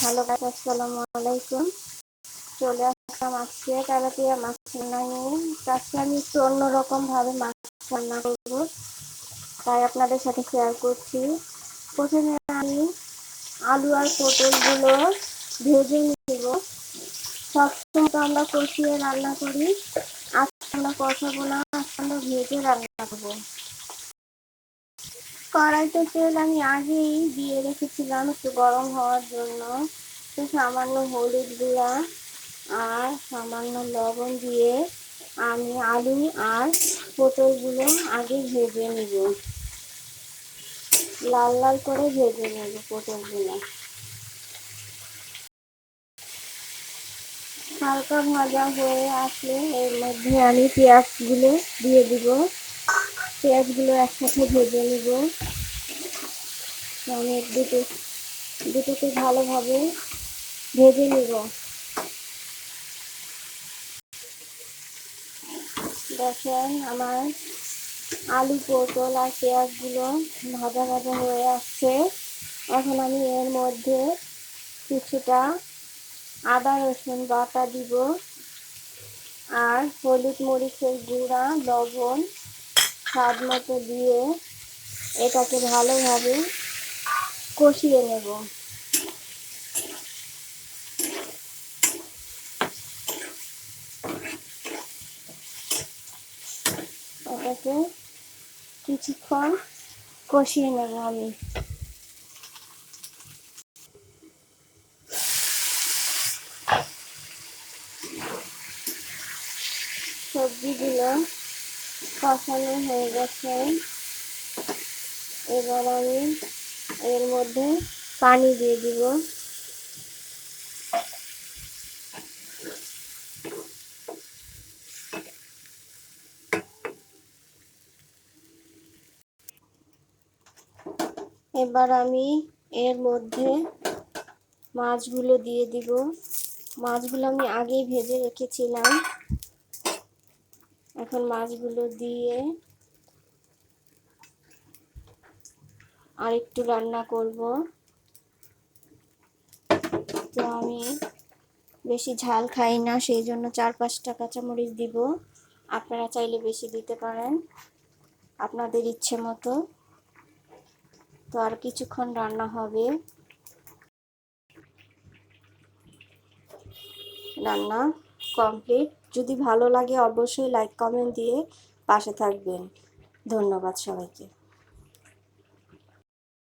Hello guys, আসসালামু আলাইকুম। চলে আসলাম আজকে তেলাপিয়া মাছ রান্না নিয়ে। আজকে আমি একটু অন্যরকম ভাবে মাছ রান্না করব, তাই আপনাদের সাথে শেয়ার করছি। প্রথমে আমি আলু আর পটলগুলো ভেজে নিব। সবসময় তো আমরা কষিয়ে রান্না করি, আজকে আমরা কষাবো না, আজকে আমরা ভেজে রান্না করবো। কড়াইতে তেল আমি আগেই দিয়ে রেখেছিলাম একটু গরম হওয়ার জন্য। তো সামান্য হলুদ গুঁড়া আর সামান্য লবণ দিয়ে আমি আলু আর পটলগুলো আগে ভেজে নিব, লাল লাল করে ভেজে নেব পটলগুলো। হালকা ভাজা হয়ে আসলে এর মধ্যে আমি পেঁয়াজগুলো দিয়ে দিব। পেঁয়াজগুলো একসাথে ভেজে নিব। আমি দুটোকে ভালোভাবে ভেজে নিব। দেখেন আমার আলু পটল আর পেঁয়াজগুলো ভাজা ভাজা হয়ে আসছে। এখন আমি এর মধ্যে কিছুটা আদা রসুন বাটা দিব আর হলুদ মরিচের গুঁড়া লবণ স্বাদ মতো দিয়ে এটাকে ভালোভাবে কষিয়ে নেব। এটাকে কিছুক্ষণ কষিয়ে নেব আমি। সবজিগুলো কষানো হয়ে গেছে। এবার আমি এর মধ্যে পানি দিয়ে দিব। এবার আমি এর মধ্যে মাছগুলো দিয়ে দিব। মাছগুলো আমি আগেই ভেজে রেখেছিলাম। এখন মাছগুলো দিয়ে আর একটু রান্না করব। তো আমি বেশি ঝাল খাই না, সেই জন্য 4-5টা কাঁচামরিচ দিব। আপনারা চাইলে বেশি দিতে পারেন আপনাদের ইচ্ছে মতো। তো আর কিছুক্ষণ রান্না হবে। রান্না কমপ্লিট। যদি ভালো লাগে অবশ্যই লাইক কমেন্ট দিয়ে পাশে থাকবেন। ধন্যবাদ সবাইকে।